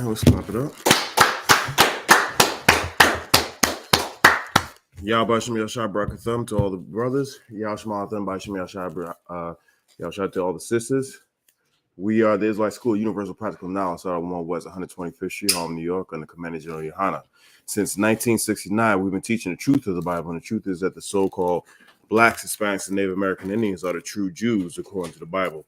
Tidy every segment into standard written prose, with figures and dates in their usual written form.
right, let's clap it up. Y'all Bashim Yashai Brakathum to all the brothers. Y'all Shemathum Bashim Yashai Yashai to all the sisters. We are the Israelite School of Universal Practical Knowledge, out of 1 West 125th Street, Harlem, New York, under Commander General YAHANNA. Since 1969, we've been teaching the truth of the Bible, and the truth is that the so-called Blacks, Hispanics, and Native American Indians are the true Jews according to the Bible,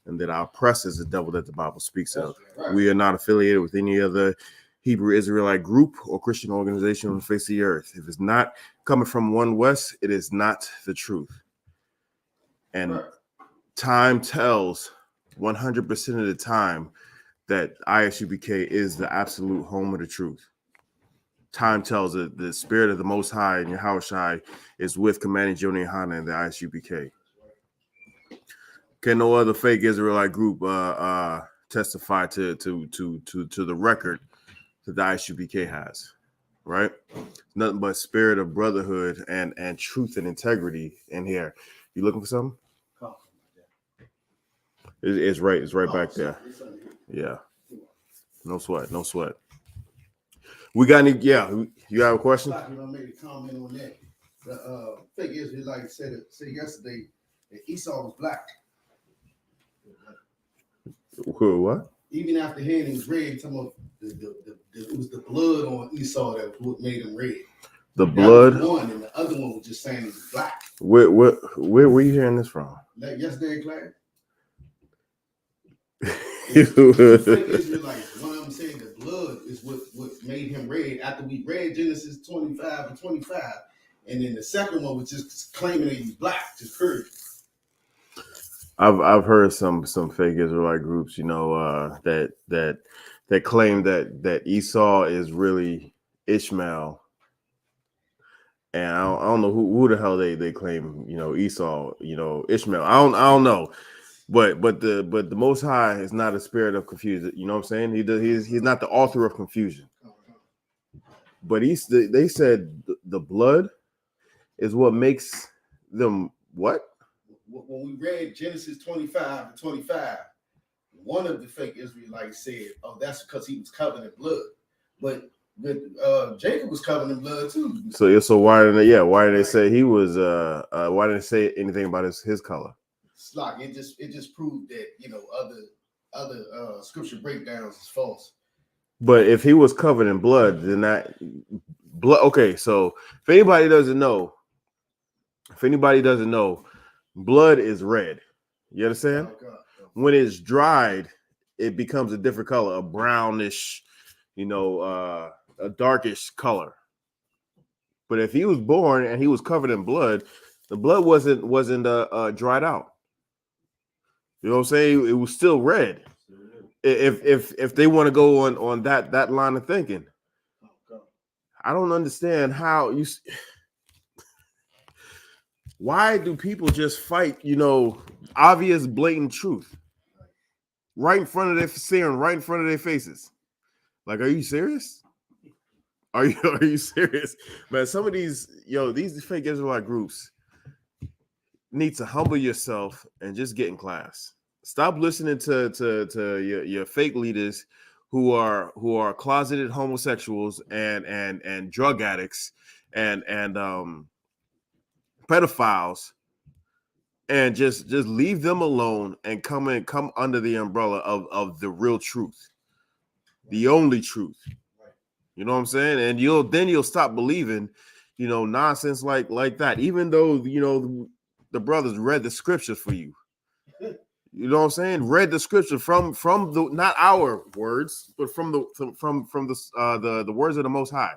and that our oppressor is the devil that the Bible speaks of. Right. We are not affiliated with any other Hebrew Israelite group or Christian organization on the face of the earth. If it's not coming from 1 West, it is not the truth. And time tells 100% of the time that I.S.U.P.K is the absolute home of the truth. Time tells that the spirit of the Most High and Yahushua is with Commanding General YAHANNA and the I.S.U.P.K. Can no other fake Israelite group testify to the record that the I.S.U.P.K has, right? Nothing but spirit of brotherhood and truth and integrity in here. You looking for something? It's right back there. Yeah. No sweat. We got any? Yeah. You have a question? I made a comment on that. The fake Israelite said yesterday that Esau was black. What? Even after hearing him red, some of it was the blood on Esau that made him red. The blood. That was one, and the other one was just saying he was black. Where were you hearing this from? Like yesterday in class. Fake Israelites, one of them saying the blood is what made him red after we read Genesis 25 and 25, and then the second one was just claiming that he's black, just heard. I've heard some fake Israelite groups, that claim that Esau is really Ishmael, and I don't know who the hell they claim, Esau, Ishmael. I don't know. But the Most High is not a spirit of confusion. You know what I'm saying? He's not the author of confusion. But they said the blood is what makes them what? When we read Genesis 25 and 25, one of the fake Israelites said, "Oh, that's because he was covered in blood." But Jacob was covered in blood too. So why did they say he was? Why didn't they say anything about his color? It's like it just proved that other scripture breakdowns is false. But if he was covered in blood, then that blood. Okay, so if anybody doesn't know, blood is red. You understand? Oh, God. When it's dried, it becomes a different color, a brownish, a darkish color. But if he was born and he was covered in blood, the blood wasn't dried out. You know what I'm saying? It was still red. If they want to go on that line of thinking, I don't understand how you. Why do people just fight? Obvious, blatant truth right in front of their faces. Like, are you serious? Are you serious, man? Some of these fake Israelite groups need to humble yourself and just get in class. Stop listening to your fake leaders who are closeted homosexuals and drug addicts and pedophiles, and just leave them alone and come under the umbrella of the real truth, the only truth. You know what I'm saying? And you'll stop believing, nonsense like that. Even though the brothers read the scriptures for you. You know what I'm saying? Read the scripture from the not our words, but from the words of the Most High.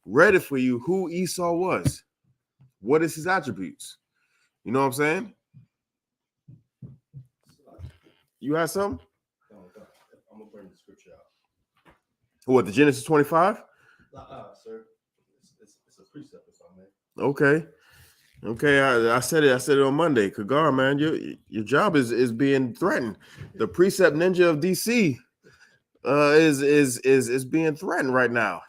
Read it for you who Esau was. What is his attributes? You know what I'm saying? You have something? I'm gonna bring the scripture out. What, the Genesis 25? Sir. It's a precept, if I may. Okay, I said it on Monday. Kagar, man, your job is being threatened. The precept ninja of DC is being threatened right now.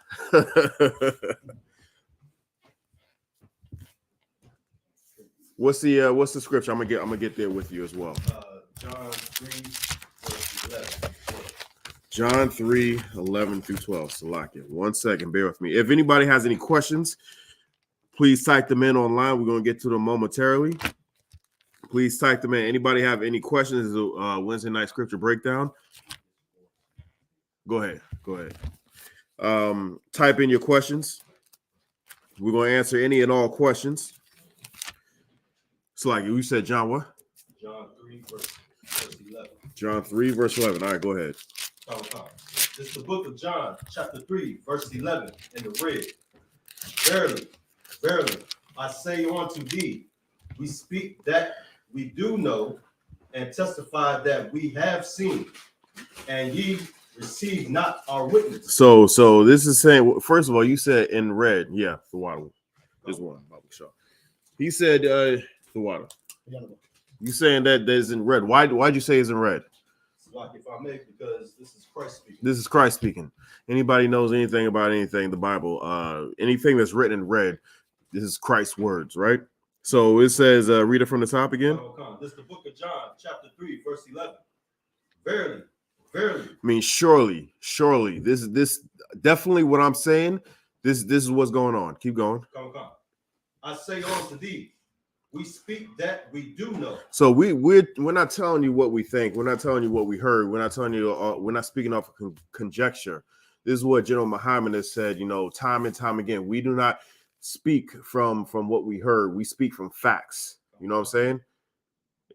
What's the scripture? I'm gonna get there with you as well. John 3, verse 11. John 3:11 through 12. Salakia. 1 second. Bear with me. If anybody has any questions, please type them in online. We're going to get to them momentarily. Please type them in. Anybody have any questions? Wednesday night scripture breakdown. Go ahead. Type in your questions. We're going to answer any and all questions. Salakia, you said John what? John 3, verse 11. John 3, verse 11. All right, go ahead. It's the book of John, chapter 3, verse 11, in the red. Verily, verily, I say unto thee, we speak that we do know, and testify that we have seen, and ye receive not our witness. So this is saying, first of all, you said in red. Yeah, the water. There's one. He said the water. You saying that there's in red. Why'd you say it's in red? Like if I may, because this is Christ speaking. This is Christ speaking. Anybody knows anything about anything, the Bible, anything that's written in red, this is Christ's words, right? So it says, read it from the top again. This is the book of John, chapter 3, verse 11. Verily, verily. I mean, surely. This definitely what I'm saying. This is what's going on. Keep going. Come. I say unto thee, we speak that we do know. So we're not telling you what we think. We're not telling you what we heard. We're not telling you. We're not speaking off of conjecture. This is what General Muhammad has said. Time and time again. We do not speak from what we heard. We speak from facts. You know what I'm saying?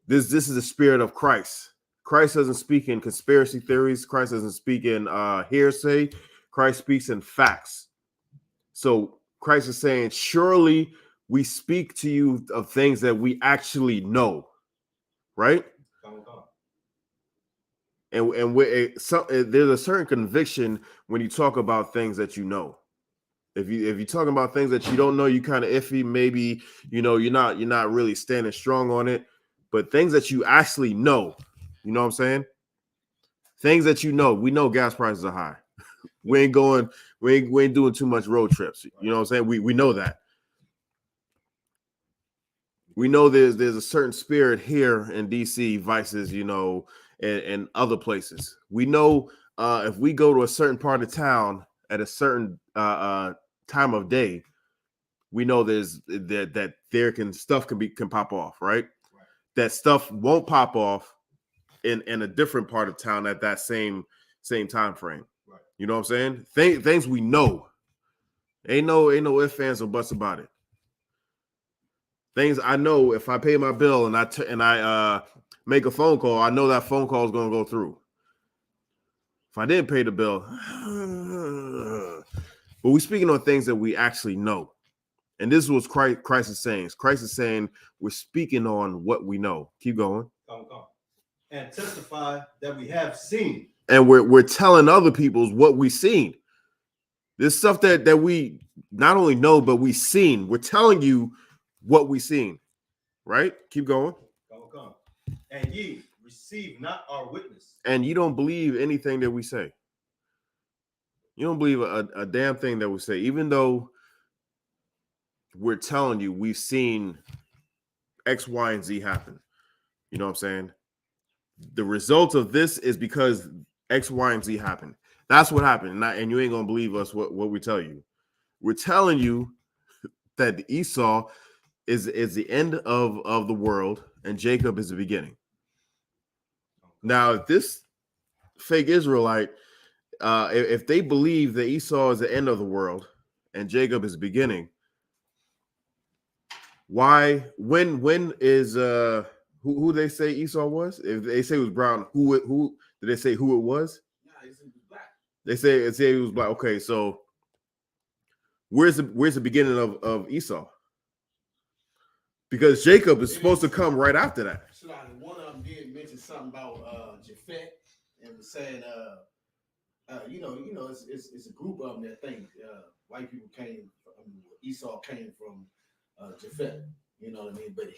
This is the spirit of Christ. Christ doesn't speak in conspiracy theories. Christ doesn't speak in hearsay. Christ speaks in facts. So Christ is saying, surely we speak to you of things that we actually know, right? And there's a certain conviction when you talk about things that you know. If you're talking about things that you don't know, you kind of iffy. Maybe you're not really standing strong on it. But things that you actually know, you know what I'm saying? Things that we know gas prices are high. We ain't doing too much road trips. You know what I'm saying? We know that. We know there's a certain spirit here in DC versus, and other places. We know if we go to a certain part of town at a certain time of day, we know that stuff can pop off, right? That stuff won't pop off in a different part of town at that same time frame. Right. You know what I'm saying? Things we know. Ain't no ifs, ands, or buts about it. Things I know, if I pay my bill and I make a phone call, I know that phone call is going to go through. If I didn't pay the bill, but we're speaking on things that we actually know. And this is what Christ is saying. Christ is saying we're speaking on what we know. Keep going. Come. And testify that we have seen. And we're telling other people what we've seen. This stuff that we not only know, but we've seen. We're telling you what we've seen. Right? Keep going. Come. And ye receive not our witness. And you don't believe anything that we say. You don't believe a damn thing that we say, even though we're telling you we've seen X, Y, and Z happen. You know what I'm saying? The result of this is because X, Y, and Z happened. That's what happened. And you ain't going to believe us what we tell you. We're telling you that Esau is the end of the world and Jacob is the beginning. Now, if this fake Israelite, if they believe that Esau is the end of the world and Jacob is the beginning, when is who they say Esau was? If they say it was brown, who did they say who it was? Nah, he said he was black. They say he was black. Okay, so where's the beginning of Esau? Because Jacob is supposed to come right after that. One of them did mention something about Japhet and was saying it's a group of them that think white people Esau came from Japhet. You know what I mean? But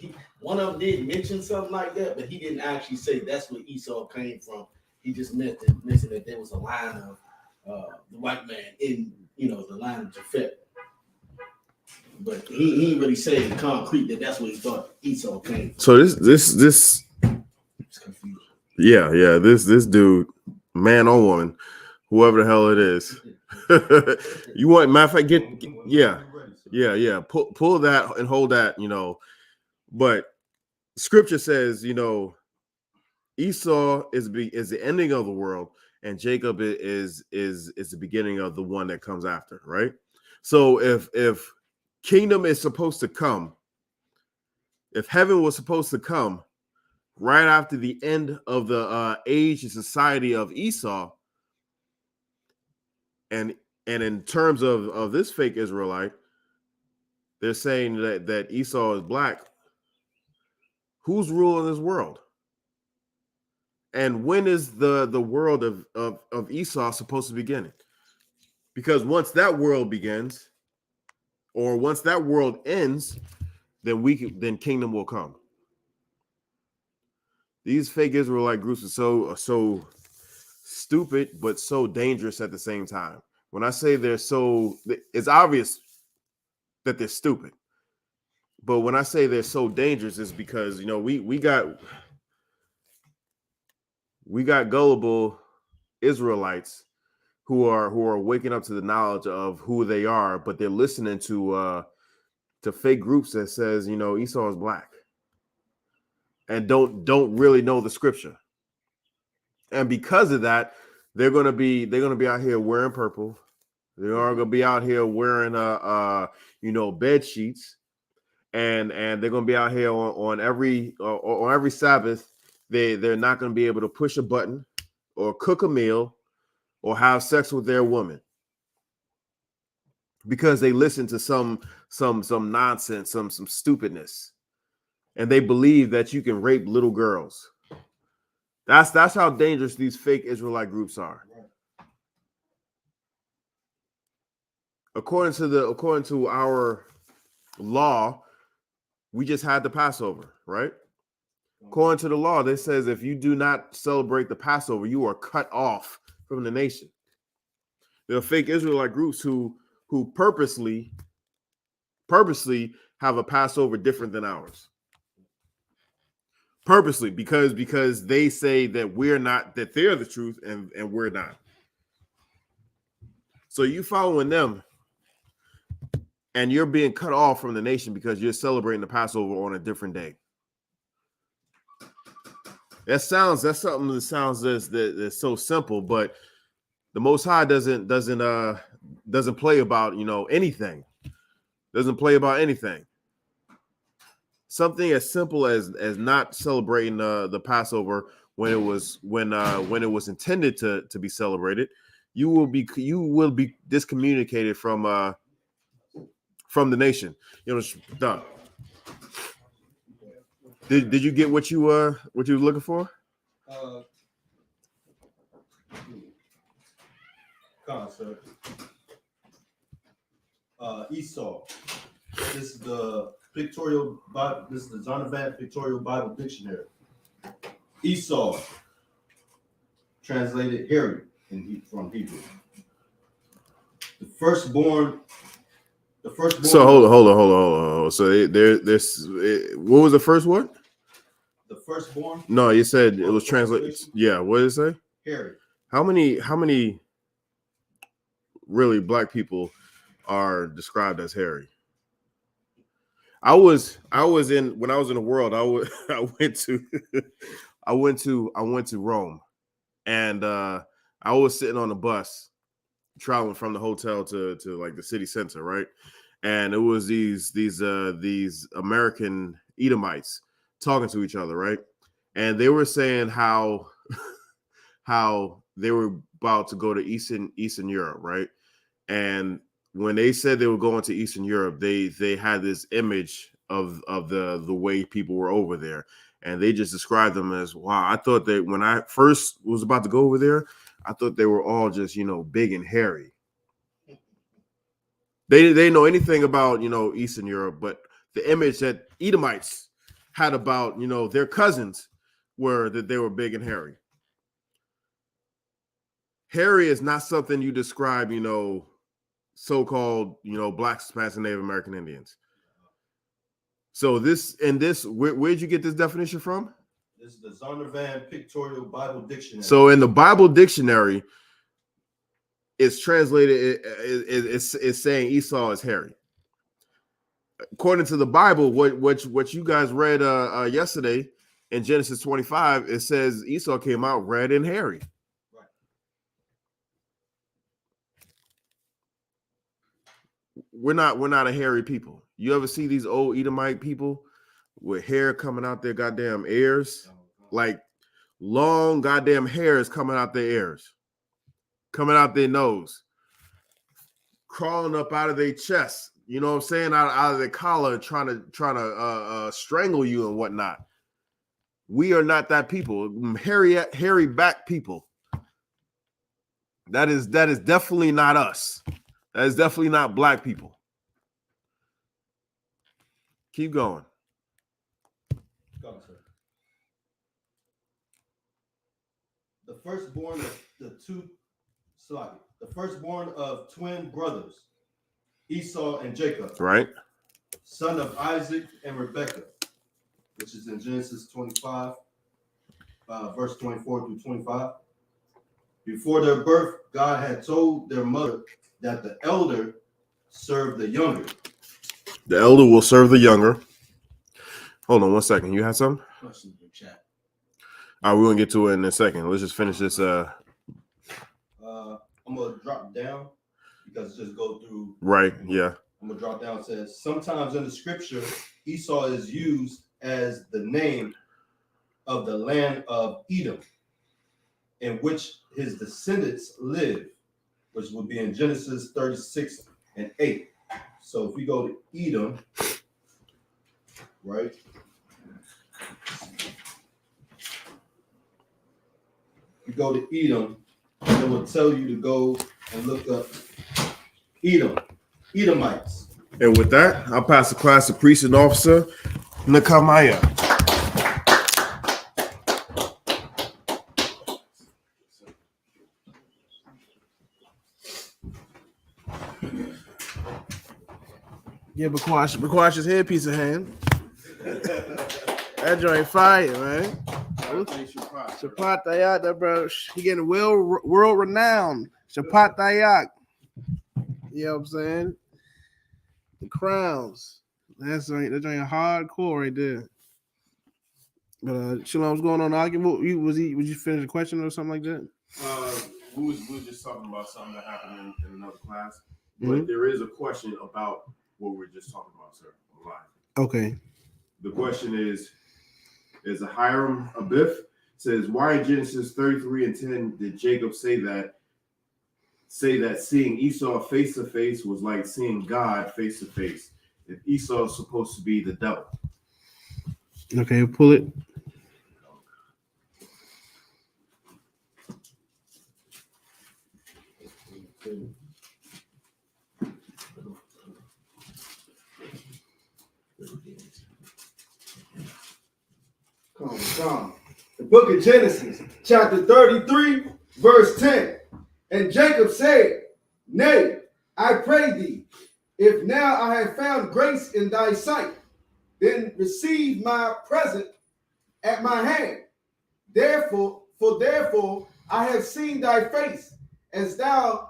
one of them did mention something like that, but he didn't actually say that's where Esau came from. He just mentioned that there was a line of the white man in the line of Japhet. But he ain't really said in concrete that that's where he thought Esau came from. So this It's confusing. Yeah, this dude, man or woman, whoever the hell it is. You want, matter of fact, yeah. Pull that and hold that, But Scripture says, Esau is the ending of the world, and Jacob is the beginning of the one that comes after, right? So if kingdom is supposed to come, if heaven was supposed to come right after the end of the age and society of Esau, and in terms of this fake Israelite, they're saying that Esau is black. Who's ruling this world? And when is the world of Esau supposed to begin? Because once that world begins, or once that world ends, then kingdom will come. These fake Israelite groups are so stupid, but so dangerous at the same time. When I say it's obvious that they're stupid. But when I say they're so dangerous, it's because we got gullible Israelites who are waking up to the knowledge of who they are, but they're listening to fake groups that says Esau is black, and don't really know the scripture. And because of that, they're gonna be out here wearing purple. They are gonna be out here wearing bed sheets, and they're gonna be out here on every Sabbath. They're not gonna be able to push a button or cook a meal or have sex with their woman because they listen to some nonsense, some stupidness, and they believe that you can rape little girls. That's how dangerous these fake Israelite groups are. According to our law, we just had the Passover, right? According to the law, that says if you do not celebrate the Passover, you are cut off from the nation. There are fake Israelite groups who purposely have a Passover different than ours. Purposely, because they say that they're the truth and we're not. So you following them and you're being cut off from the nation because you're celebrating the Passover on a different day. That's something that sounds that's so simple, but the Most High doesn't play about anything. Doesn't play about anything. Something as simple as not celebrating the Passover when it was intended to be celebrated, you will be discommunicated from the nation. Done. Did you get what you were looking for? Concept. Esau. This is the pictorial Bible. This is the Zondervan Pictorial Bible Dictionary. Esau, translated hairy from Hebrew. The firstborn. So hold on. So there's what was the first one? The firstborn. No, you said it was translated. Yeah, what did it say? Hairy. How many really black people are described as hairy? When I was in the world, I went to Rome, and I was sitting on the bus traveling from the hotel to like the city center, right? And it was these American Edomites talking to each other, right? And they were saying how they were about to go to Eastern Europe, right? And when they said they were going to Eastern Europe, they had this image of the way people were over there, and they just described them as, wow, I thought that when I first was about to go over there, I thought they were all just big and hairy. They didn't know anything about Eastern Europe, but the image that Edomites had about their cousins were that they were big and hairy. Hairy is not something you describe so-called Blacks, Hispanics, and Native American Indians. So where'd you get this definition from? This is the Zondervan Pictorial Bible Dictionary. So in the Bible dictionary, it's translated. It's saying Esau is hairy. According to the Bible, what you guys read yesterday in Genesis 25, it says Esau came out red and hairy. Right. We're not a hairy people. You ever see these old Edomite people with hair coming out their goddamn ears? Like long goddamn hairs coming out their ears, coming out their nose, crawling up out of their chest. You know what I'm saying? Out of their collar, trying to strangle you and whatnot. We are not that people. Hairy back people. That is definitely not us. That is definitely not black people. Keep going. Go, sir. The firstborn of twin brothers, Esau and Jacob, Right. son of Isaac and Rebekah, which is in Genesis 25, verse 24 through 25. Before their birth, God had told their mother that the elder served the younger. The elder will serve the younger. Hold on 1 second. You had something? Questions in the chat. All right, we're gonna get to it in a second. Let's just finish this. I'm gonna drop down because it just go through. Right. Yeah. I'm gonna drop down. It says sometimes in the scripture, Esau is used as the name of the land of Edom, in which his descendants live, which would be in Genesis 36 and 8. So if we go to Edom, right? You go to Edom, it will tell you to go and look up Edom, Edomites. And with that, I'll pass the class to priest and officer Nakamaya. Yeah, Bakwash his headpiece in hand. That joint fire, man. Shapat Dayak, that bro. He getting world renowned. Shapat Dayak. You know what I'm saying? The crowns. That's joint hardcore right there. But Shalom, what's going on? Was you finish a question or something like that? We was just talking about something that happened in another class, but there is a question about what we were just talking about, sir. Live. Okay. The question is a Hiram Abiff says, why in Genesis 33 and 10 did Jacob say that seeing Esau face to face was like seeing God face to face? If Esau is supposed to be the devil. Okay, pull it. Come. The book of Genesis, chapter 33, verse 10. And Jacob said, nay, I pray thee, if now I have found grace in thy sight, then receive my present at my hand. Therefore I have seen thy face, as though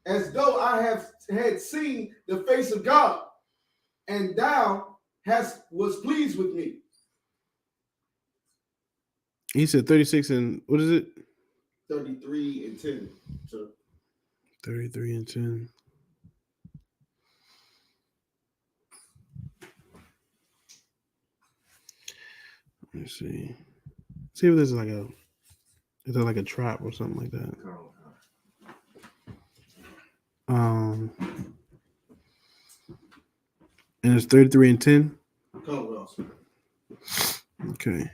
I had seen the face of God, and thou was pleased with me. He said 36 and what is it? 33 and 10. So 33 and 10. Let's see. See if there's is there like a trap or something like that? And it's 33 and 10. Okay.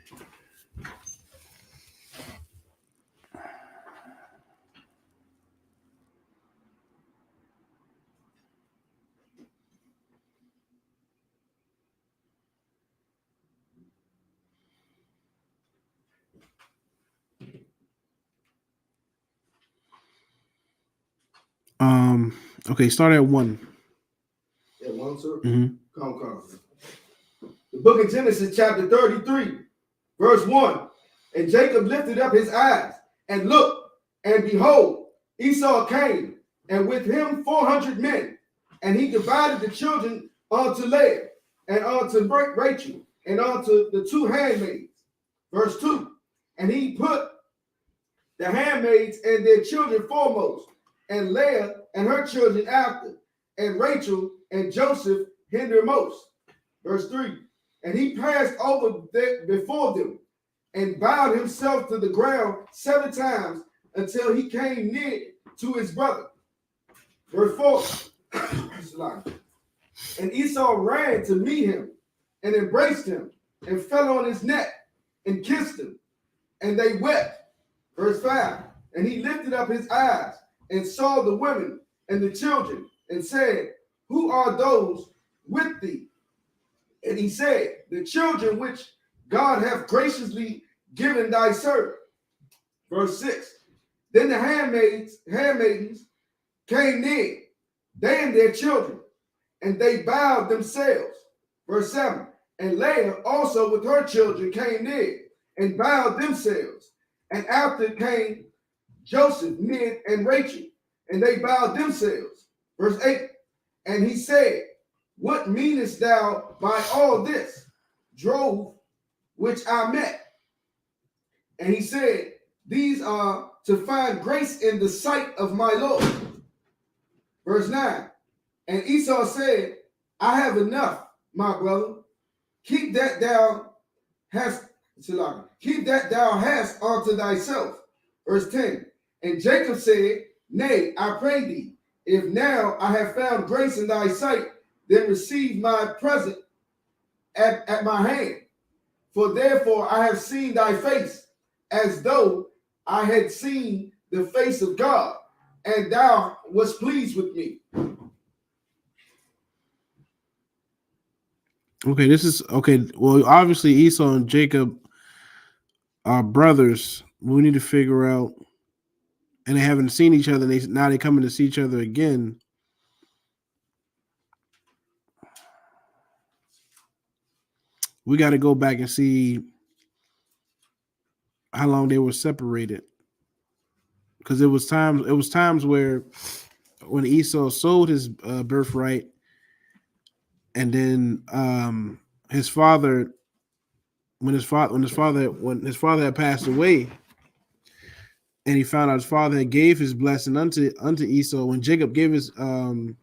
Okay, start at 1. At 1, sir? Mm-hmm. Come. The book of Genesis, chapter 33, verse 1. And Jacob lifted up his eyes and looked, and behold, Esau came, and with him 400 men. And he divided the children unto Leah, and unto Rachel, and unto the two handmaids. Verse 2. And he put the handmaids and their children foremost, and Leah and her children after, and Rachel and Joseph hindermost. Verse 3. And he passed over before them, and bowed himself to the ground 7 times until he came near to his brother. Verse 4. And Esau ran to meet him and embraced him and fell on his neck and kissed him, and they wept. Verse 5. And he lifted up his eyes and saw the women and the children and said, who are those with thee? And he said, the children which God hath graciously given thy servant. Verse 6. Then the handmaidens came near, they and their children, and they bowed themselves. Verse 7. And Leah also with her children came near and bowed themselves. And after came Joseph near and Rachel, and they bowed themselves. Verse 8. And he said, what meanest thou by all this drove which I met? And he said, these are to find grace in the sight of my Lord. Verse 9. And Esau said, I have enough, my brother. Keep that thou hast unto thyself. Verse 10. And Jacob said, nay, I pray thee, if now I have found grace in thy sight, then receive my present at my hand. For therefore I have seen thy face, as though I had seen the face of God, and thou wast pleased with me. Okay, this is okay. Well, obviously Esau and Jacob are brothers. We need to figure out, and they haven't seen each other. Now they're coming to see each other again. We got to go back and see how long they were separated, because it was times where when Esau sold his birthright, and then his father, when his father had passed away, and he found out his father had gave his blessing unto Esau. When Jacob gave his when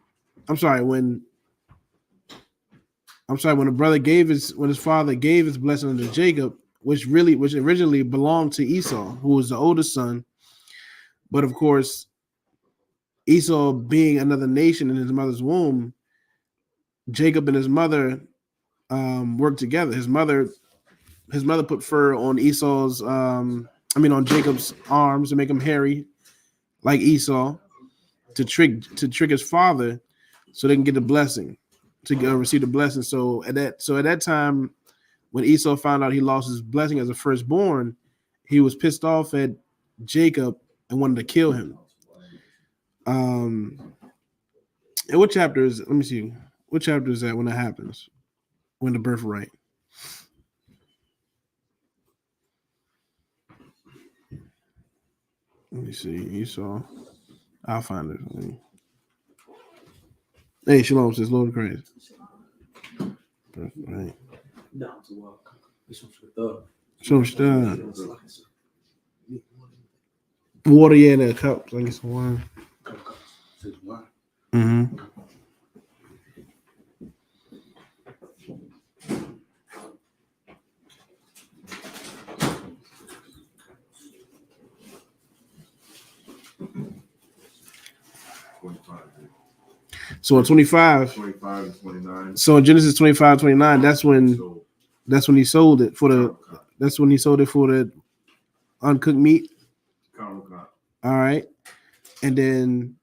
his father gave his blessing unto Jacob, which originally belonged to Esau, who was the oldest son. But of course, Esau being another nation in his mother's womb, Jacob and his mother worked together. His mother put fur on on Jacob's arms to make him hairy like Esau, to trick his father so they can get the blessing, to receive the blessing. So at that time, when Esau found out he lost his blessing as a firstborn, he was pissed off at Jacob and wanted to kill him. And what chapter is it? Let me see. What chapter is that when that happens? When the birthright? Let me see. Esau. I'll find it. Hey, Shalom says, Lord of Christ. Right. Shalom. Water, yeah, in a cup. I get some wine. Mm-hmm. So in 25 and 29. So in Genesis 25:29, that's when he sold it for the uncooked meat. All right. And then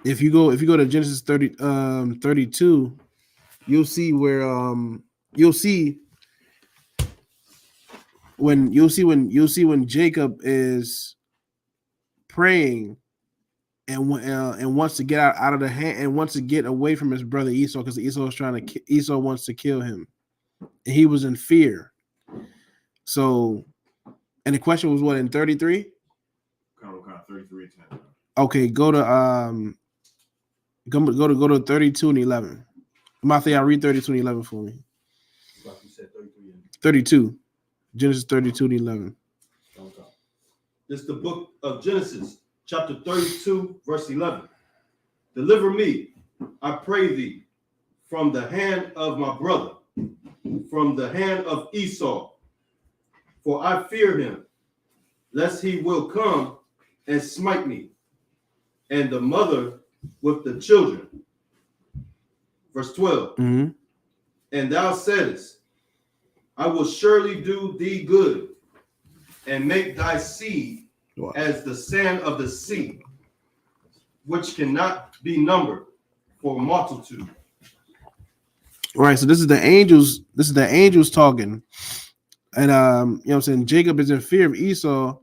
if you go to Genesis 32, you'll see where when Jacob is praying and wants to get out of the hand and wants to get away from his brother Esau, because Esau wants to kill him. and he was in fear. So, and the question was what in 33? Kind of 33:10. Okay, go to 32 and 11. Matthew, read 32 and 11 for me. Like you said, 33 and 32. Genesis 32 and 11. okay. This is the book of Genesis, chapter 32, verse 11. Deliver me, I pray thee, from the hand of my brother, from the hand of Esau, for I fear him, lest he will come and smite me, and the mother with the children. Verse 12. Mm-hmm. And thou saidest, I will surely do thee good, and make thy seed as the sand of the sea, which cannot be numbered for multitude. Right. So this is the angels. This is the angels talking, and you know what I'm saying. Jacob is in fear of Esau.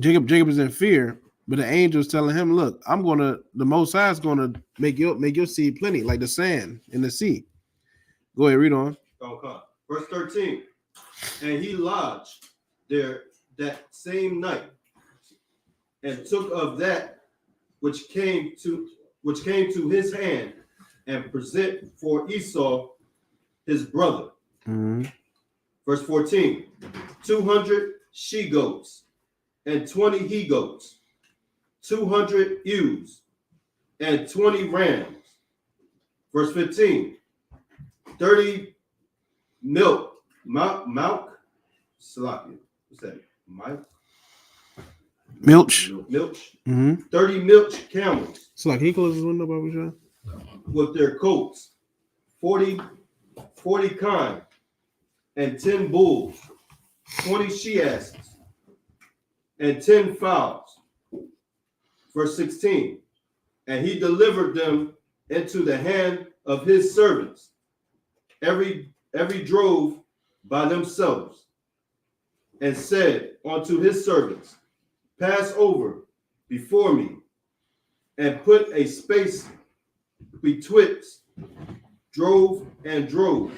Jacob is in fear, but the angels telling him, "Look, the Most High is gonna make your seed plenty, like the sand in the sea." Go ahead, read on. Okay. Verse 13. And he lodged there that same night, and took of that which came to his hand, and present for Esau his brother. Mm-hmm. Verse 14. 200 she goats, and 20 he goats, 200 ewes, and 20 rams. Verse 15. 30 milk, Salakia. What's that? Milch. Milch. Mm-hmm. 30 milch camels So like, can you close this window, Baba Shah? with their coats, 40 kine, and 10 bulls, 20 she asses, and 10 fowls. Verse 16. And he delivered them into the hand of his servants, every drove by themselves, and said unto his servants, pass over before me, and put a space betwixt drove and drove.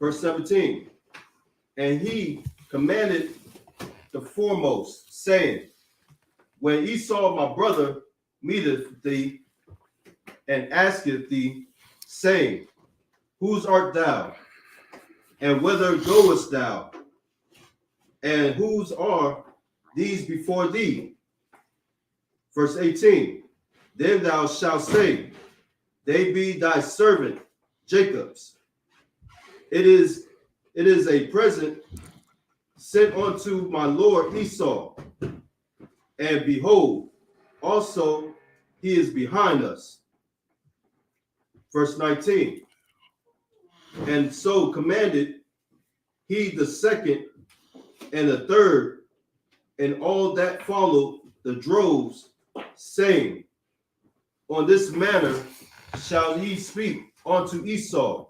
Verse 17. And he commanded the foremost, saying, when Esau my brother meeteth thee, and asketh thee, saying, whose art thou? And whither goest thou? And whose are these before thee? Verse 18. Then thou shalt say, they be thy servant Jacob's. It is a present sent unto my lord Esau. And behold, also he is behind us. Verse 19. And so commanded he the second and the third, and all that followed the droves, saying, on this manner shall ye speak unto Esau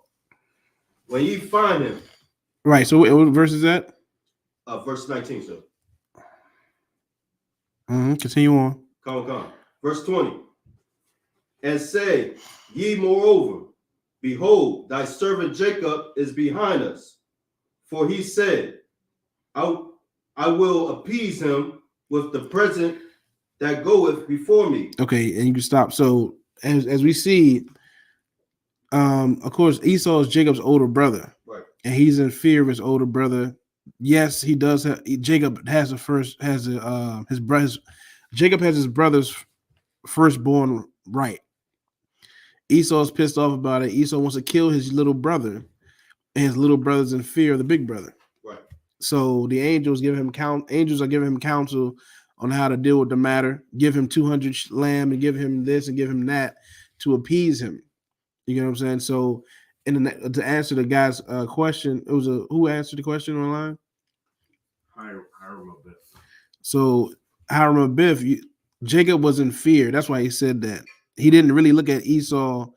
when ye find him. Right. So what verse is that? Verse 19, sir. Mm-hmm. Continue on. Come. Verse 20. And say, ye moreover, behold, thy servant Jacob is behind us. For he said, I will appease him with the present that goeth before me. Okay, and you can stop. So as we see, of course, Esau is Jacob's older brother, right? And he's in fear of his older brother. Yes, he does. Jacob has his brothers. Jacob has his brother's firstborn right. Esau's pissed off about it. Esau wants to kill his little brother, and his little brother's in fear of the big brother. Right. So the angels are giving him counsel on how to deal with the matter. Give him 200 lamb and give him this and give him that to appease him. You know what I'm saying? So, to answer the guy's question, it was who answered the question online? Hiram Abiff. So Hiram Abiff, Jacob was in fear. That's why he said that. He didn't really look at Esau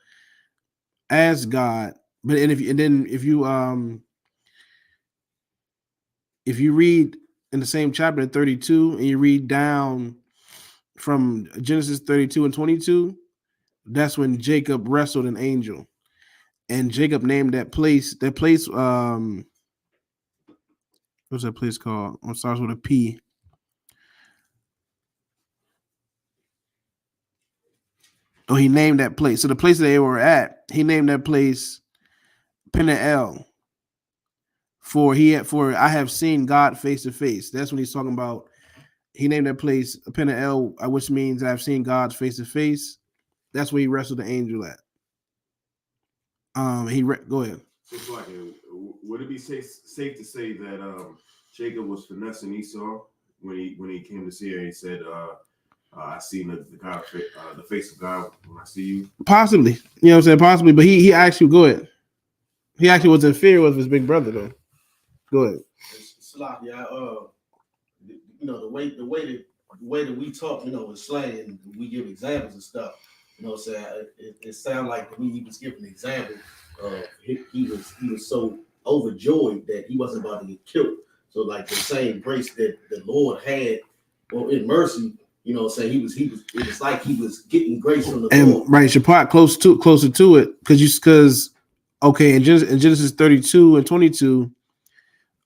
as God. But if you read in the same chapter 32 and you read down from Genesis 32 and 22, that's when Jacob wrestled an angel. and Jacob named that place. That place, what's that place called? It starts with a P. Oh, he named that place. So the place that they were at, he named that place Peniel. For I have seen God face to face. That's when he's talking about. He named that place Peniel, which means I've seen God face to face. That's where he wrestled the angel at. Go ahead. Would it be safe to say that Jacob was finessing Esau when he came to see her and he said, I seen the face of God when I see you? Possibly. You know what I'm saying? Possibly. But he actually, go ahead. He actually was in fear with his big brother, though. Go ahead. You know, the way that we talk, you know, with slang and we give examples and stuff, you know what I'm saying? It sounded like to me he was giving an example of he was so overjoyed that he wasn't about to get killed. So like the same grace that the Lord had, well, in mercy, you know what I'm saying? It was like he was getting grace from the Lord. Right, Shaphat closer to it, because okay, in Genesis 32 and 22,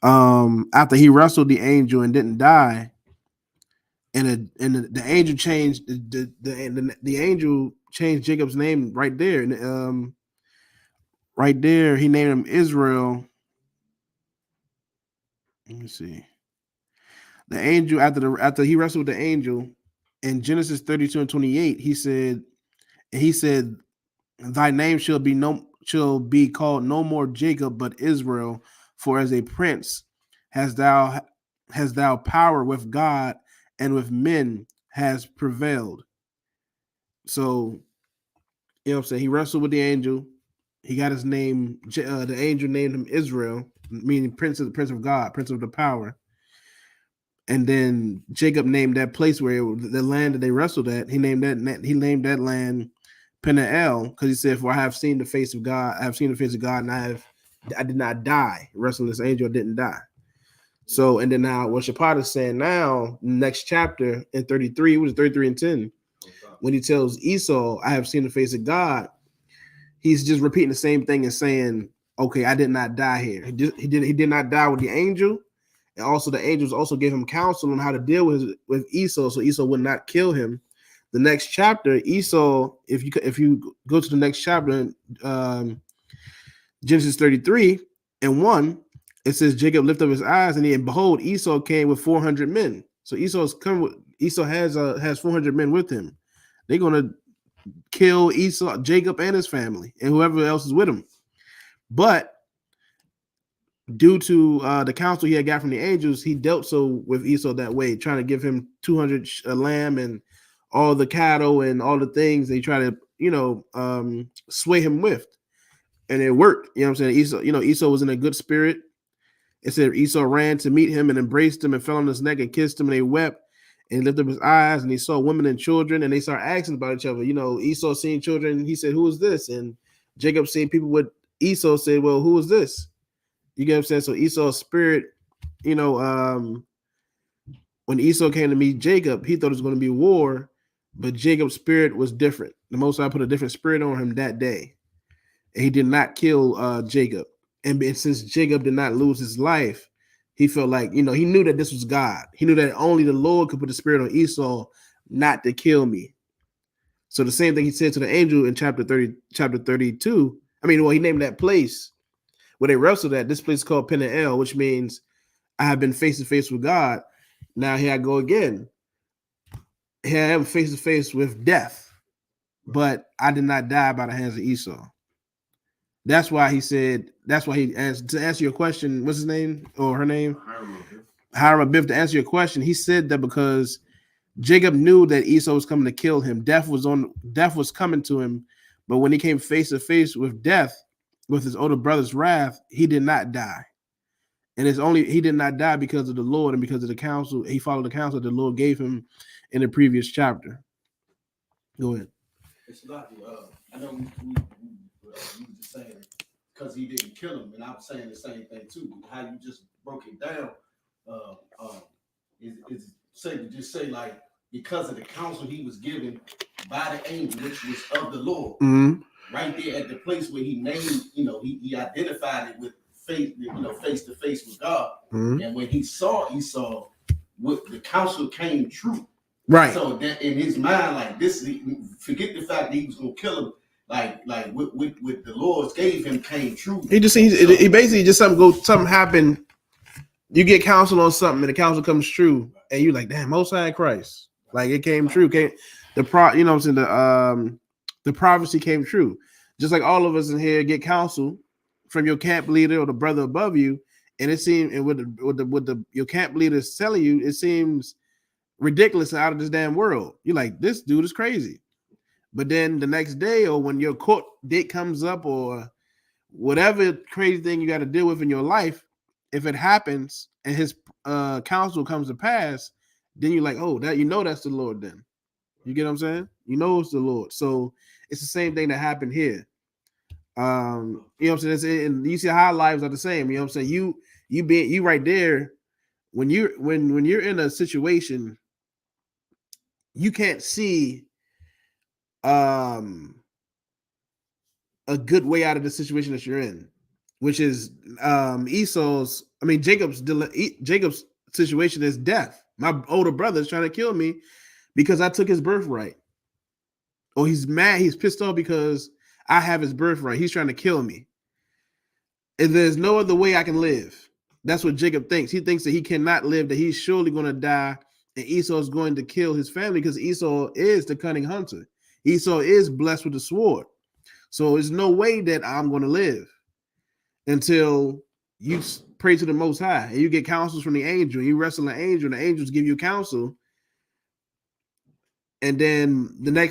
after he wrestled the angel and didn't die, and the angel changed the angel changed Jacob's name right there, and right there he named him Israel. Let me see. The angel after he wrestled with the angel in Genesis 32 and 28, he said, "Thy name shall be called no more Jacob, but Israel, for as a prince hast thou power with God and with men has prevailed." So, you know what I'm saying? He wrestled with the angel. He got his name. The angel named him Israel, meaning prince of God, prince of the power. And then Jacob named that place where the land that they wrestled at. He named that land Peniel, because he said, "For I have seen the face of God. I have seen the face of God, and I did not die. Wrestling this angel didn't die." So, and then now what Shaphat is saying now, next chapter in 33, which is 33 and 10, when he tells Esau, "I have seen the face of God," he's just repeating the same thing and saying, "Okay, I did not die here. He did not die with the angel." And also the angels also gave him counsel on how to deal with Esau, so Esau would not kill him. The next chapter, Esau, if you go to the next chapter, Genesis 33 and 1, it says Jacob lifted up his eyes, and behold, Esau came with 400 men. So Esau has 400 men with him. They're gonna kill Jacob and his family, and whoever else is with him. But due to the counsel he had got from the angels, he dealt so with Esau that way, trying to give him 200 lamb and all the cattle and all the things they try to, sway him with. And it worked. You know what I'm saying? Esau was in a good spirit. It said Esau ran to meet him and embraced him and fell on his neck and kissed him, and they wept. And he lifted up his eyes and he saw women and children, and they started asking about each other. Esau seen children. He said, "Who is this?" And Jacob seen people with Esau, said, "Well, who is this?" You get what I'm saying? So Esau's spirit, when Esau came to meet Jacob, he thought it was going to be war, but Jacob's spirit was different. The Most High put a different spirit on him that day. And he did not kill Jacob. And since Jacob did not lose his life, he felt like, he knew that this was God. He knew that only the Lord could put the spirit on Esau not to kill me. So the same thing he said to the angel in chapter 32. He named that place where they wrestled at. This place is called Peniel, which means I have been face to face with God. Now here I go again. Here I am face to face with death, but I did not die by the hands of Esau. That's why he said, to answer your question, what's his name or her name? Hiram. To answer your question, he said that because Jacob knew that Esau was coming to kill him. Death was coming to him. But when he came face to face with death, with his older brother's wrath, he did not die. And he did not die because of the Lord and because of the counsel. He followed the counsel the Lord gave him in the previous chapter. Go ahead. It's not. I know we were just saying because he didn't kill him, and I was saying the same thing too. How you just broke it down is say to just say like because of the counsel he was given by the angel, which was of the Lord. Mm-hmm. right there at the place where he named, he identified it with face to face with God. Mhm. And when he saw Esau, what the counsel came true. Right. So that in his mind, like this, forget the fact that he was gonna kill him. Like what the Lord gave him came true. He basically just something happened. You get counsel on something, and the counsel comes true, and you like, damn, Most High Christ, like it came true. You know what I'm saying? The prophecy came true. Just like all of us in here get counsel from your camp leader or the brother above you, and it seems, and with your camp leader is telling you, it seems ridiculous and out of this damn world. You're like, this dude is crazy. But then the next day, or when your court date comes up, or whatever crazy thing you got to deal with in your life, if it happens and his counsel comes to pass, then you're like, oh, that's the Lord. Then you get what I'm saying? You know it's the Lord. So it's the same thing that happened here. You know what I'm saying? And you see how our lives are the same. You know what I'm saying? You right there when you're in a situation, you can't see a good way out of the situation that you're in, which is Jacob's situation is death. My older brother is trying to kill me because I took his birthright. Or he's mad, he's pissed off because I have his birthright. He's trying to kill me. And there's no other way I can live. That's what Jacob thinks. He thinks that he cannot live, that he's surely going to die, and Esau is going to kill his family because Esau is the cunning hunter. Esau is blessed with the sword. So there's no way that I'm going to live until you pray to the Most High and you get counsels from the angel. You wrestle an angel, and the angels give you counsel. And then now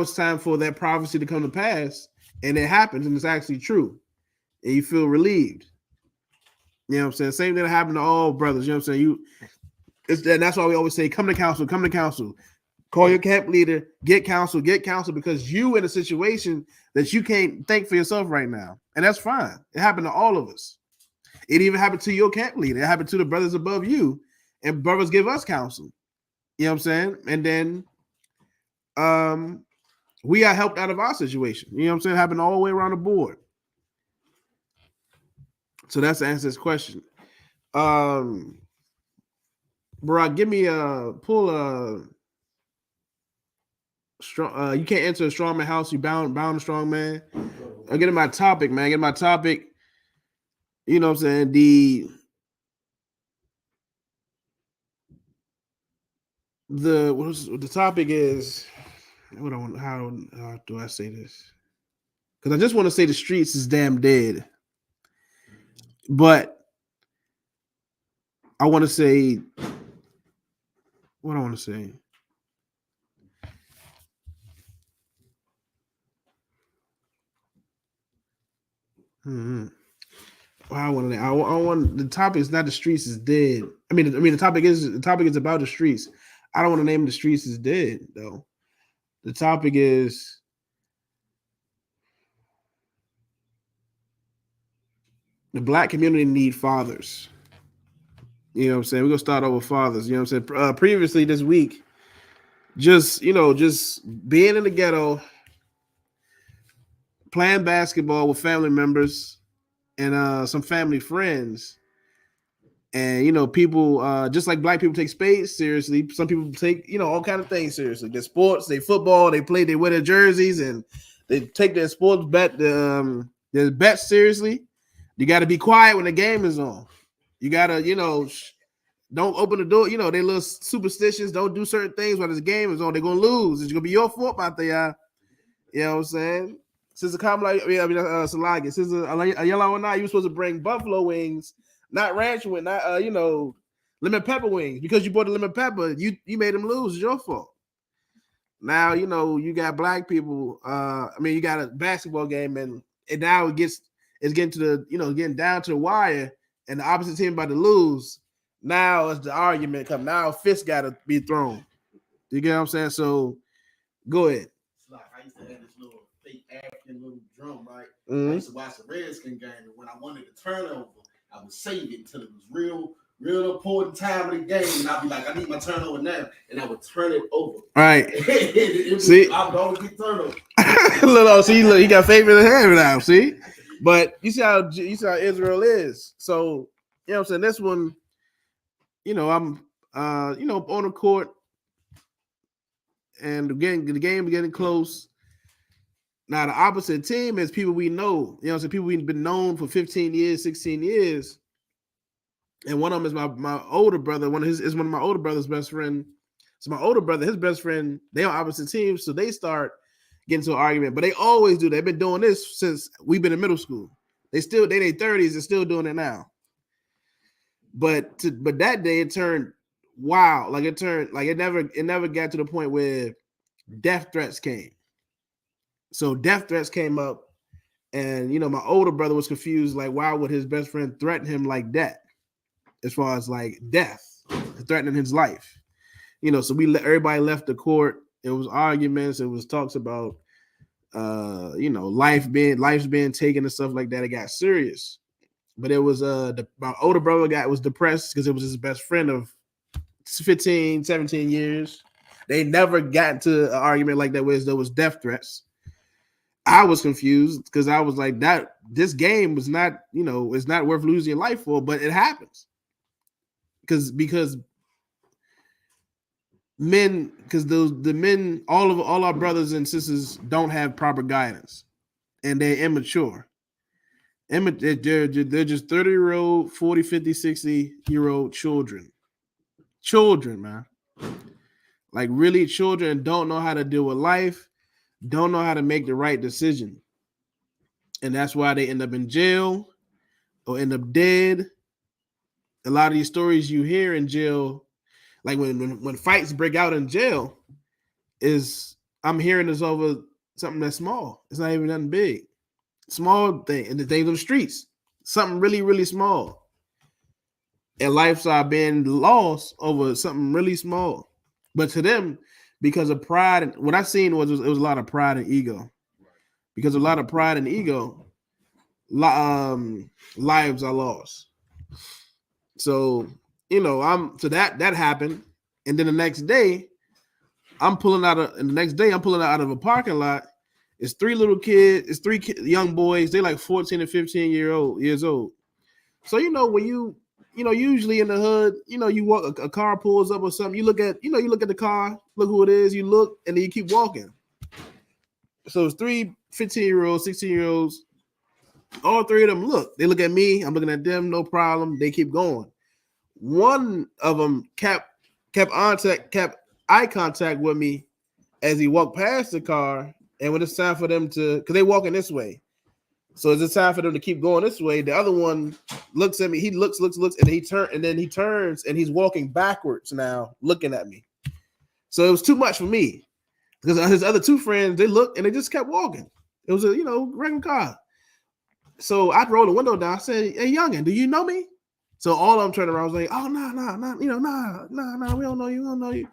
it's time for that prophecy to come to pass, and it happens, and it's actually true, and you feel relieved. You know what I'm saying? Same thing that happened to all brothers. You know what I'm saying? That's why we always say, come to counsel, come to counsel. Call your camp leader, get counsel, because you in a situation that you can't think for yourself right now. And that's fine. It happened to all of us. It even happened to your camp leader. It happened to the brothers above you, and brothers give us counsel. You know what I'm saying? And then we got helped out of our situation. You know what I'm saying? It happened all the way around the board. So that's the answer to this question. Bro, give me pull a strong. You can't enter a strong man house. You bound a strong man. I'll get in my topic, man. Get my topic. You know what I'm saying? The topic is what I want. How do I say this? Because I just want to say the streets is damn dead, but I want to say what I want to say. I want the topic is not the streets is dead. I mean the topic is about the streets. I don't want to name the streets is dead though. The topic is the black community need fathers. You know what I'm saying? We're gonna start over fathers. You know what I'm saying? Previously this week, just being in the ghetto, playing basketball with family members and some family friends. And people just like black people take spades seriously. Some people take all kind of things seriously. Their sports, they football, they play, they wear their jerseys, and they take their sports their bets seriously. You got to be quiet when the game is on. You got to don't open the door. They little superstitions. Don't do certain things while this game is on. They're gonna lose. It's gonna be your fault out there. You know what I'm saying? Sister Kamala, Salagi, Sister Ayala, you were supposed to bring buffalo wings. Not ranch wing, not lemon pepper wings. Because you bought the lemon pepper, you made them lose. It's your fault. Now you got black people. You got a basketball game, and now it's getting to the getting down to the wire, and the opposite team about to lose. Now it's the argument come. Now fists got to be thrown. You get what I'm saying? So go ahead. It's like I used to have this little fake African little drum, right? Mm-hmm. I used to watch the Redskin game, and when I wanted to turn over, I would save it until it was real real important time of the game, and I'd be like, I need my turnover now, and I would turn it over. Right. See, I would always get turnover. Look, see, look, he got favorite in the hand now. See, but you see how Israel is. So you know what I'm saying. This one, you know, I'm on the court, and again, the game getting close. Now the opposite team is people we know. You know, so people we've been known for 15 years, 16 years. And one of them is my older brother. One of my older brother's best friend. So my older brother, his best friend, they on opposite teams, so they start getting into an argument. But they always do that. They've been doing this since we've been in middle school. They in their 30s and still doing it now. But that day it turned wild. Like it never got to the point where death threats came. So death threats came up, and you know, my older brother was confused, like, why would his best friend threaten him like that? As far as like death, threatening his life. You know, so everybody left the court. It was arguments, it was talks about you know, life's being taken and stuff like that. It got serious. But it was my older brother was depressed because it was his best friend of 15, 17 years. They never got into an argument like that where there was death threats. I was confused because I was like, this game was not, you know, it's not worth losing your life for, but it happens. Because the men, all our brothers and sisters don't have proper guidance, and they're immature. They're just 30-year-old, 40, 50, 60-year-old children. Children, man. Like really children, don't know how to deal with life, don't know how to make the right decision. And that's why they end up in jail or end up dead. A lot of these stories you hear in jail, like when fights break out in jail, I'm hearing this over something that's small. It's not even nothing big. Small thing, and the things on the streets, something really, really small. And lives are being lost over something really small. But to them, because of pride, and what I seen was it was a lot of pride and ego. Because a lot of pride and ego, lives are lost. So, you know, that happened. And then the next day, I'm pulling out of a parking lot. It's three young boys. They're like 14 and 15 years old. So, you know, when you usually in the hood, you know, you walk, a car pulls up or something. You look at the car, look who it is, you look, and then you keep walking. So it's 3 15-year-olds, 16-year-olds. All three of them look. They look at me. I'm looking at them. No problem. They keep going. One of them kept eye contact with me as he walked past the car. And when it's time for them to, because they walking this way, so it's time for them to keep going this way. The other one looks at me. He looks, and he turns, and he's walking backwards now, looking at me. So it was too much for me because his other two friends, they looked and they just kept walking. It was a regular car. So I rolled the window down. I said, "Hey, youngin, do you know me?" So all of them turned around. I was like, "Oh, no, we don't know you,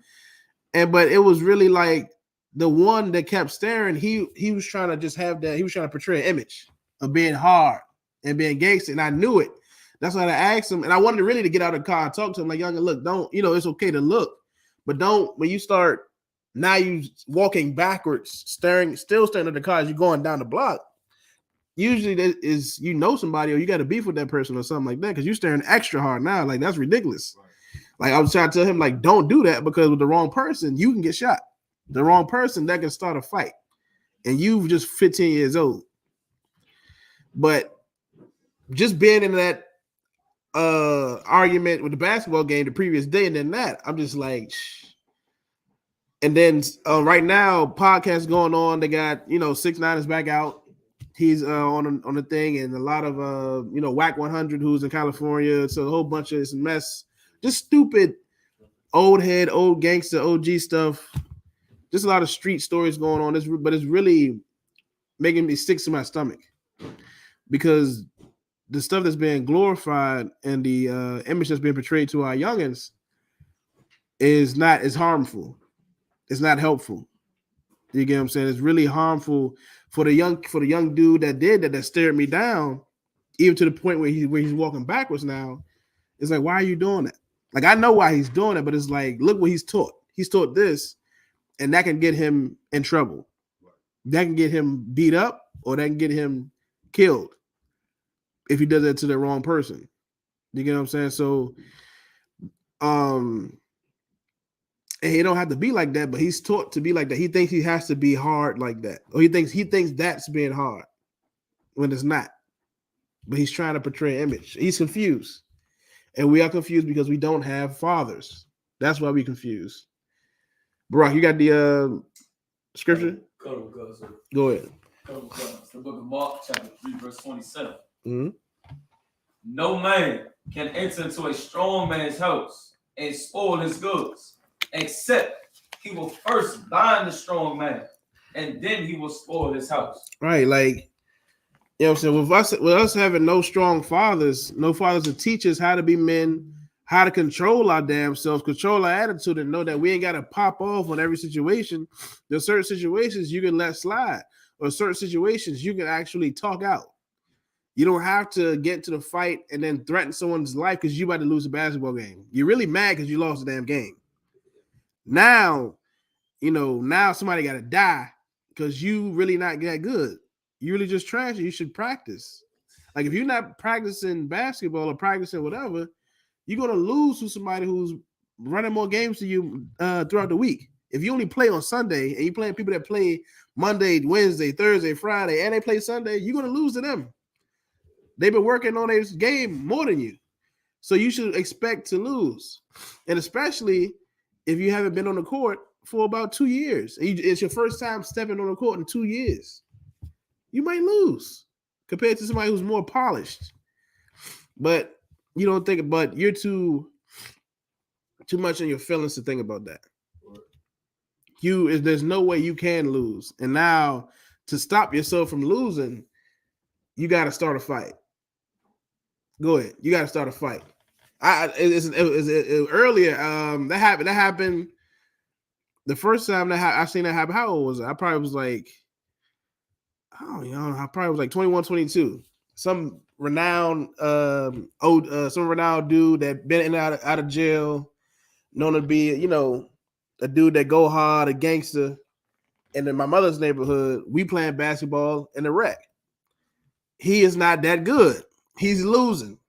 but it was really like the one that kept staring. He was trying to just have that. He was trying to portray an image of being hard and being gangster, and I knew it. That's why I asked him, and I wanted really to get out of the car and talk to him. Like, youngin, look, don't, it's okay to look, but don't, when you start, now you walking backwards, still staring at the car as you're going down the block. Usually that is, somebody, or you got to beef with that person or something like that, because you're staring extra hard now. Like, that's ridiculous. Like, I was trying to tell him, like, don't do that, because with the wrong person, you can get shot. The wrong person, that can start a fight. And you've just 15 years old. But just being in that argument with the basketball game the previous day, and then that, I'm just like, shh. And then right now, podcast going on. They got 6ix9ine is back out. He's on the thing, and a lot of WAC 100 who's in California. So a whole bunch of this mess, just stupid, old head, old gangster, OG stuff. Just a lot of street stories going on. But it's really making me sick to my stomach, because the stuff that's being glorified and the image that's being portrayed to our youngins is harmful. It's not helpful. You get what I'm saying? It's really harmful for the young dude that stared me down, even to the point where he's walking backwards now. It's like, why are you doing that? Like, I know why he's doing it, but it's like, look what he's taught. He's taught this, and that can get him in trouble. That can get him beat up, or that can get him killed if he does that to the wrong person. You get what I'm saying? So, and he don't have to be like that, but he's taught to be like that. He thinks he has to be hard like that, or he thinks that's being hard when it's not. But he's trying to portray an image. He's confused, and we are confused because we don't have fathers. That's why we confused. Barack, you got the scripture? Go ahead. It's the book of Mark, chapter 3, verse 27. Mm-hmm. No man can enter into a strong man's house and spoil his goods, except he will first bind the strong man, and then he will spoil his house. Right, like, you know what I'm saying? With us having no strong fathers, no fathers to teach us how to be men, how to control our damn selves, control our attitude, and know that we ain't got to pop off on every situation. There's certain situations you can let slide, or certain situations you can actually talk out. You don't have to get to the fight and then threaten someone's life because you about to lose a basketball game. You're really mad because you lost the damn game. Now, now somebody got to die because you really not that good. You really just trash it. You should practice. Like, if you're not practicing basketball or practicing whatever, you're going to lose to somebody who's running more games to you throughout the week. If you only play on Sunday and you're playing people that play Monday, Wednesday, Thursday, Friday, and they play Sunday, you're going to lose to them. They've been working on this game more than you. So you should expect to lose. And especially if you haven't been on the court for about 2 years. It's your first time stepping on the court in 2 years. You might lose compared to somebody who's more polished. But you don't think, but you're too much in your feelings to think about that. There's no way you can lose. And now to stop yourself from losing, you got to start a fight. Go ahead. You got to start a fight. Earlier, that happened. The first time I seen that happen, how old was I? I probably was like, I probably was like 21, 22. Some renowned dude that been in and out of jail, known to be, a dude that go hard, a gangster. And in my mother's neighborhood, we playing basketball in the rec. He is not that good. He's losing.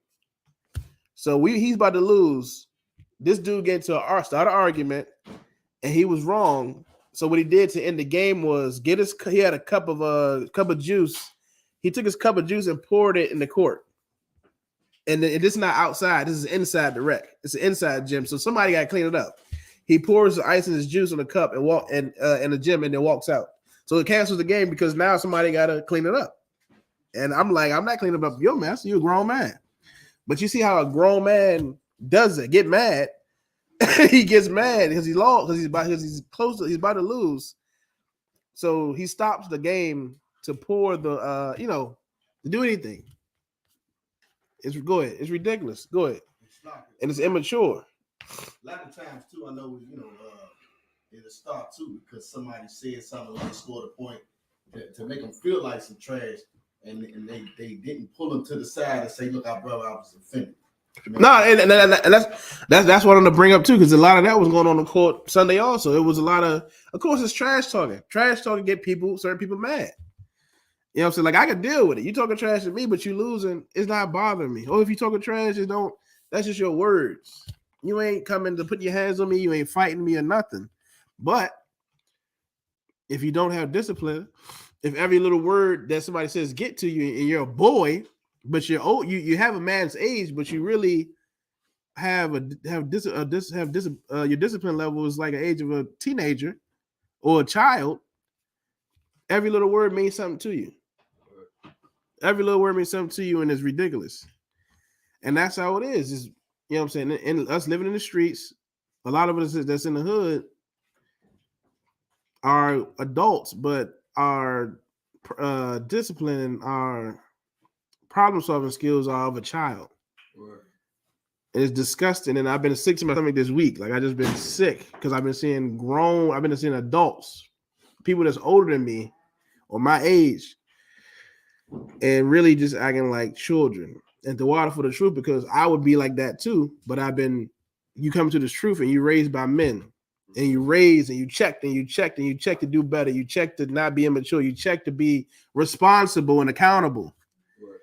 So he's about to lose. This dude get into start an argument, and he was wrong. So what he did to end the game was he had a cup of juice. He took his cup of juice and poured it in the court. And this is not outside. This is inside the rec. It's an inside gym. So somebody got to clean it up. He pours the ice and his juice on the cup and walk in the gym and then walks out. So it cancels the game because now somebody got to clean it up. And I'm like, I'm not cleaning up your mess. You're a grown man. But you see how a grown man does it? Get mad. He gets mad because he lost because he's about to lose. So he stops the game to pour the to do anything. Go ahead. It's ridiculous. Go ahead. And it's immature. A lot of times too, I know it'll start too because somebody said something when they scored a point to make them feel like some trash, and they didn't pull them to the side and say, "Look, our brother, I was offended." No, and that's what I'm gonna bring up too, because a lot of that was going on the court Sunday. Also, it was a lot of course, it's trash talking. Trash talking get certain people mad. You know what I'm saying? Like, I can deal with it. You talking trash to me, but you losing, it's not bothering me. Or if you talking trash, that's just your words. You ain't coming to put your hands on me. You ain't fighting me or nothing. But if you don't have discipline, if every little word that somebody says get to you and you're a boy, but you're old, you have a man's age, but you really your discipline level is like an age of a teenager or a child. Every little word means something to you. Every little word means something to you, and it's ridiculous. And that's how it is. You know what I'm saying? And us living in the streets, a lot of us that's in the hood are adults, but our discipline, our problem-solving skills are of a child. Right. And it's disgusting. And I've been sick to my stomach this week. Like, I just been sick because I've been seeing adults, people that's older than me or my age, and really just acting like children. and the water for the truth, because I would be like that too. But you come to this truth and you're raised by men, and you raised and you checked and you checked and you checked to do better. You checked to not be immature. You checked to be responsible and accountable. Right.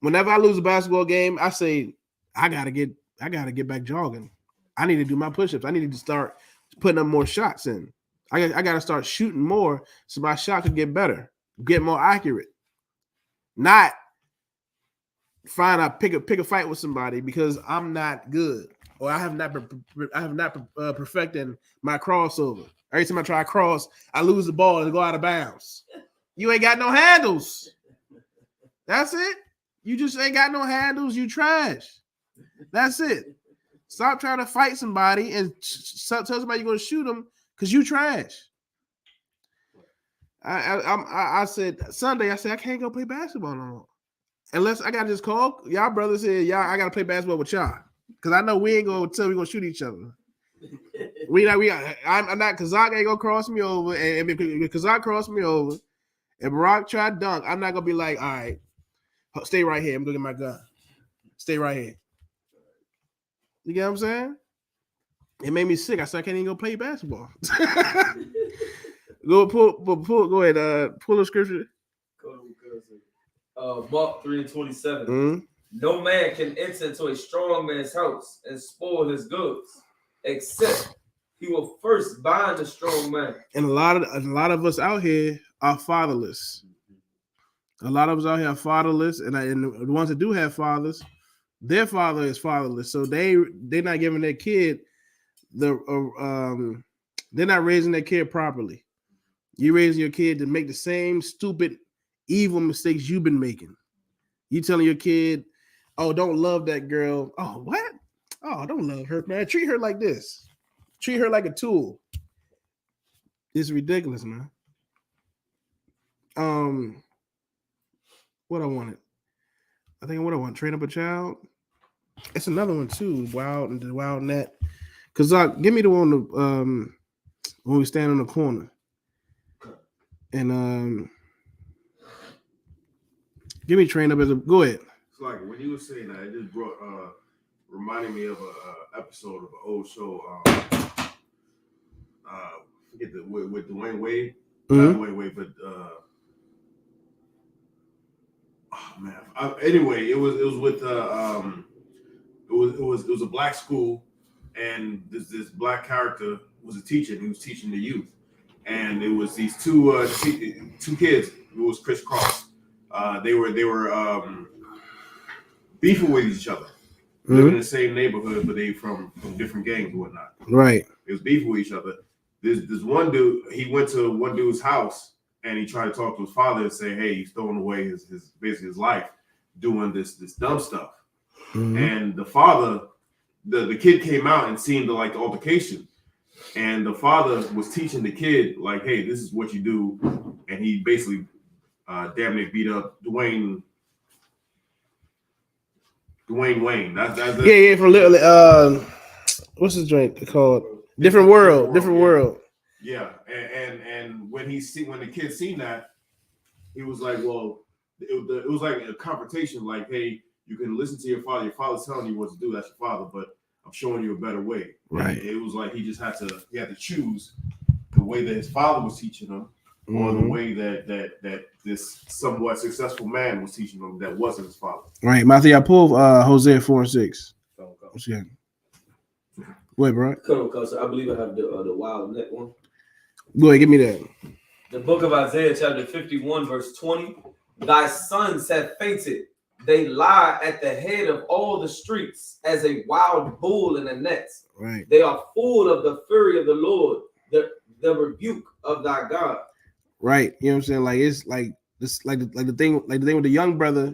Whenever I lose a basketball game, I say, I gotta get back jogging. I need to do my push-ups. I need to start putting up more shots in. I gotta start shooting more so my shot could get better, get more accurate. Not pick a fight with somebody because I'm not good, or I have not perfected my crossover. Every time I try to cross, I lose the ball and go out of bounds. You ain't got no handles. That's it. You just ain't got no handles. You trash. That's it. Stop trying to fight somebody and tell somebody you're gonna shoot them because you trash. I said Sunday, I said I can't go play basketball no more. Unless I gotta just call y'all brothers here, y'all, I gotta play basketball with y'all. Cause I know we ain't gonna tell we gonna shoot each other. I'm not, Kazak ain't gonna cross me over. And if Kazak cross me over, and Barack try to dunk, I'm not gonna be like, all right, stay right here. I'm gonna get my gun. Stay right here. You get what I'm saying? It made me sick. I said I can't even go play basketball. Go ahead. Pull the scripture. Mark 3:27. Mm-hmm. No man can enter into a strong man's house and spoil his goods, except he will first bind the strong man. And a lot of us out here are fatherless. A lot of us out here are fatherless, and the ones that do have fathers, their father is fatherless, so they're not giving their kid they're not raising their kid properly. You're raising your kid to make the same stupid, evil mistakes you've been making. You telling your kid, "Oh, don't love that girl." Oh, what? Oh, don't love her, man. Treat her like this. Treat her like a tool. It's ridiculous, man. What I wanted. I think what I want. Train up a child. It's another one too. Wild net. Cause give me the one when we stand on the corner. And give me train up as a go ahead. It's like when you were saying that, it just reminded me of a episode of an old show. Forget with Dwayne Wade. Not Dwayne Wade, but oh man. Anyway, it was with it was a black school, and this black character was a teacher. And he was teaching the youth, and it was these two kids. It was crisscross. They were beefing with each other, living in the same neighborhood, but they from different gangs and whatnot. Right. They was beefing with each other. This one dude, he went to one dude's house and he tried to talk to his father and say, "Hey, he's throwing away his basically his life doing this dumb stuff." Mm-hmm. And the father, the kid came out and seen the altercation, and the father was teaching the kid like, "Hey, this is what you do," and he basically damn near beat up Dwayne Wayne. That's yeah, for little what's his drink called? Different world. Yeah, and when the kid seen that, he was like, well, it was like a confrontation, like, hey, you can listen to your father. Your father's telling you what to do. That's your father, but I'm showing you a better way. Right. And it was like he had to choose the way that his father was teaching him, or the way that this somewhat successful man was teaching him that wasn't his father. Right, Matthew, I pulled Hosea 4:6. Okay. Wait, bro. I believe I have the wild net one. Go ahead, give me that. The book of Isaiah, chapter 51, verse 20. Thy sons have fainted. They lie at the head of all the streets as a wild bull in a net. Right. They are full of the fury of the Lord, the rebuke of thy God. Right. You know what I'm saying? Like it's like this, like the thing with the young brother